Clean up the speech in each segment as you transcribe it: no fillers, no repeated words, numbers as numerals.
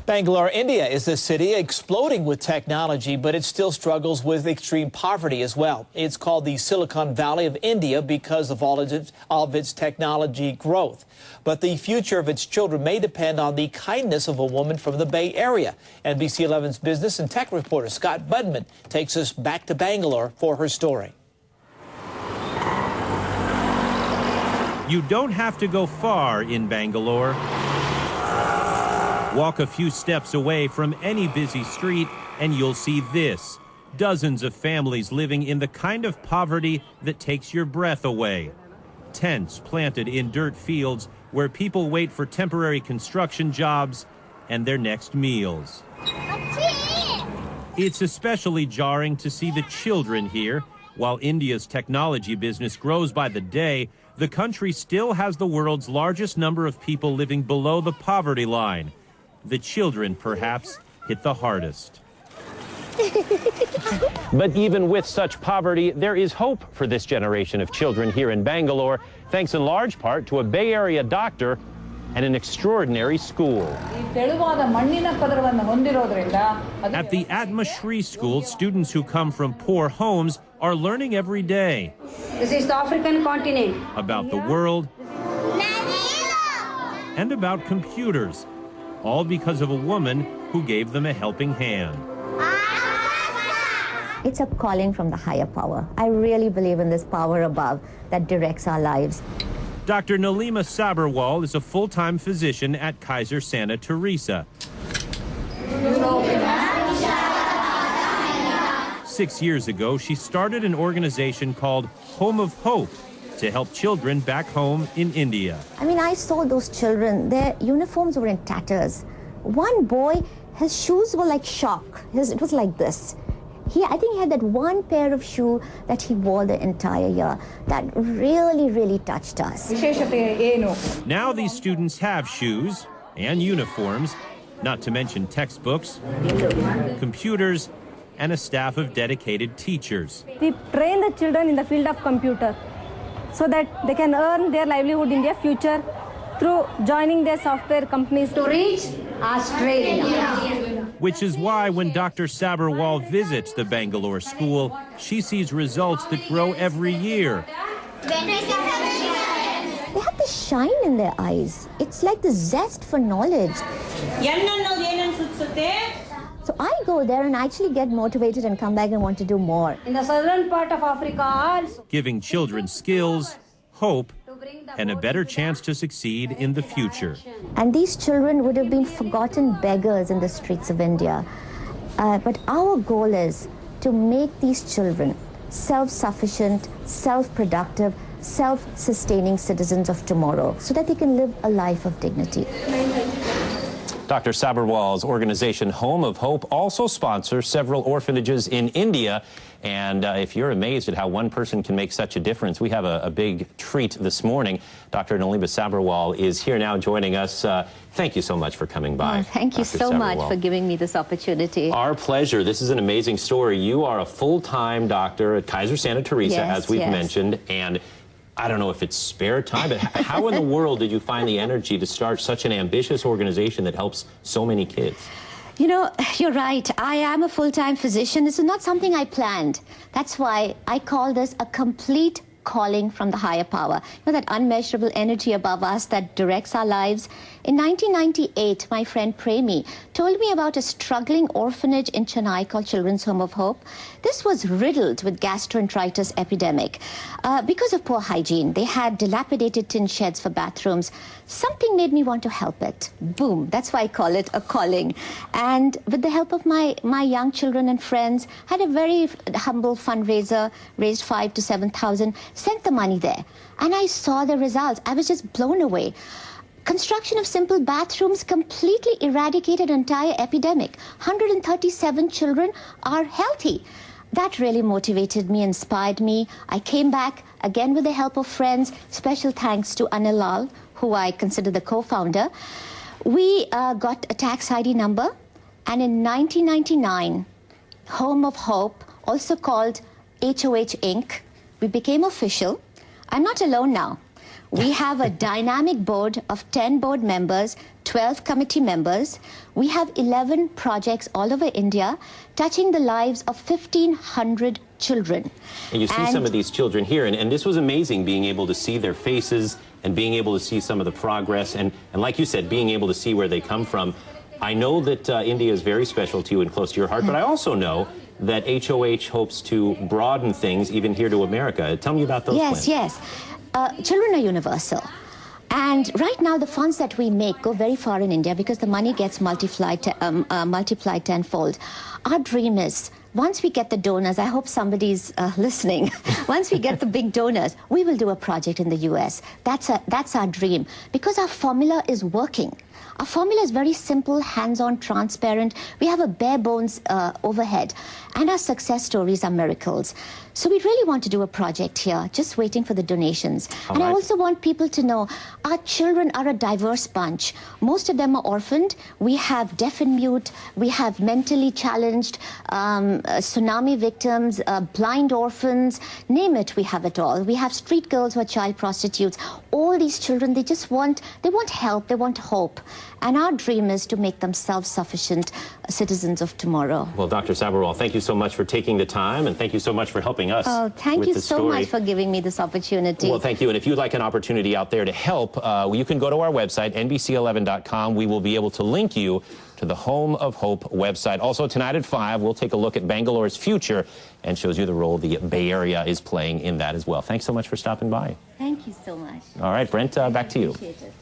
Bangalore, India is a city exploding with technology, but it still struggles with extreme poverty as well. It's called the Silicon Valley of India because of all of its technology growth. But the future of its children may depend on the kindness of a woman from the Bay Area. NBC 11's business and tech reporter Scott Budman takes us back to Bangalore for her story. You don't have to go far in Bangalore. Walk a few steps away from any busy street and you'll see this. Dozens of families living in the kind of poverty that takes your breath away. Tents planted in dirt fields where people wait for temporary construction jobs and their next meals. It's especially jarring to see the children here. While India's technology business grows by the day, the country still has the world's largest number of people living below the poverty line. The children, perhaps, hit the hardest. But even with such poverty, there is hope for this generation of children here in Bangalore, thanks in large part to a Bay Area doctor and an extraordinary school. At the Atma Shri School, students who come from poor homes are learning every day. This is the African continent. About the world and about computers, all because of a woman who gave them a helping hand. It's a calling from the higher power. I really believe in this power above that directs our lives. Dr. Nalima Sabharwal is a full-time physician at Kaiser Santa Teresa. 6 years ago, she started an organization called Home of Hope to help children back home in India. I mean, I saw those children, their uniforms were in tatters. One boy, his shoes were like chalk. It was like this. I think he had that one pair of shoe that he wore the entire year. That really, really touched us. Now these students have shoes and uniforms, not to mention textbooks, computers, and a staff of dedicated teachers. We train the children in the field of computer so that they can earn their livelihood in their future through joining their software companies To reach Australia. Which is why when Dr. Sabharwal visits the Bangalore school, she sees results that grow every year. They have the shine in their eyes. It's like the zest for knowledge. So I go there and actually get motivated and come back and want to do more. In the southern part of Africa also. Giving children skills, hope, and a better chance to succeed in the future. And these children would have been forgotten beggars in the streets of India. But our goal is to make these children self-sufficient, self-productive, self-sustaining citizens of tomorrow so that they can live a life of dignity. Dr. Sabharwal's organization Home of Hope also sponsors several orphanages in India. And if you're amazed at how one person can make such a difference, we have a big treat this morning. Dr. Nalima Sabharwal is here now joining us. Thank you so much for coming by. Oh, thank you so much for giving me this opportunity. Our pleasure. This is an amazing story. You are a full-time doctor at Kaiser Santa Teresa, as we've mentioned, and I don't know if it's spare time, but how in the world did you find the energy to start such an ambitious organization that helps so many kids? You know, you're right. I am a full-time physician. This is not something I planned. That's why I call this a complete calling from the higher power. You know, that unmeasurable energy above us that directs our lives. In 1998, my friend Premi told me about a struggling orphanage in Chennai called Children's Home of Hope. This was riddled with gastroenteritis epidemic. Because of poor hygiene, they had dilapidated tin sheds for bathrooms. Something made me want to help it. Boom. That's why I call it a calling. And with the help of my young children and friends, had a very humble fundraiser, raised 5,000 to 7,000, sent the money there. And I saw the results. I was just blown away. Construction of simple bathrooms completely eradicated an entire epidemic. 137 children are healthy. That really motivated me, inspired me. I came back again with the help of friends. Special thanks to Anil Lal, who I consider the co-founder. We got a tax ID number, and in 1999, Home of Hope, also called HOH Inc., we became official. I'm not alone now. We have a dynamic board of 10 board members, 12 committee members. We have 11 projects all over India, touching the lives of 1,500 children. And you see some of these children here, and this was amazing, being able to see their faces and being able to see some of the progress, and like you said, being able to see where they come from. I know that India is very special to you and close to your heart, but I also know that HOH hopes to broaden things even here to America. Tell me about those plans. Yes. Children are universal. And right now, the funds that we make go very far in India because the money gets multiplied tenfold. Our dream is, once we get the donors, I hope somebody's listening, once we get the big donors, we will do a project in the US. That's our dream, because our formula is working. Our formula is very simple, hands-on, transparent. We have a bare bones overhead, and our success stories are miracles. So we really want to do a project here, just waiting for the donations. All and right. I also want people to know our children are a diverse bunch. Most of them are orphaned. We have deaf and mute. We have mentally challenged, tsunami victims, blind orphans. Name it, we have it all. We have street girls who are child prostitutes. All these children, they want help, they want hope. And our dream is to make them self-sufficient citizens of tomorrow. Well, Dr. Sabharwal, thank you so much for taking the time, and thank you so much for helping us. Oh, thank you so much for giving me this opportunity. Well, thank you. And if you'd like an opportunity out there to help, you can go to our website, NBC11.com. We will be able to link you to the Home of Hope website. Also, tonight at 5, we'll take a look at Bangalore's future and shows you the role the Bay Area is playing in that as well. Thanks so much for stopping by. Thank you so much. All right, Brent, back to you. Appreciate it.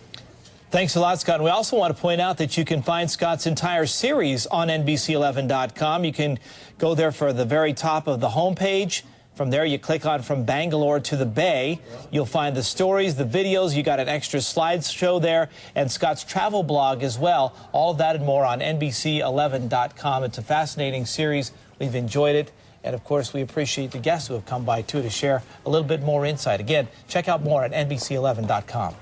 Thanks a lot, Scott. And we also want to point out that you can find Scott's entire series on NBC11.com. You can go there for the very top of the homepage. From there, you click on From Bangalore to the Bay. You'll find the stories, the videos. You got an extra slideshow there, and Scott's travel blog as well. All of that and more on NBC11.com. It's a fascinating series. We've enjoyed it. And, of course, we appreciate the guests who have come by, too, to share a little bit more insight. Again, check out more at NBC11.com.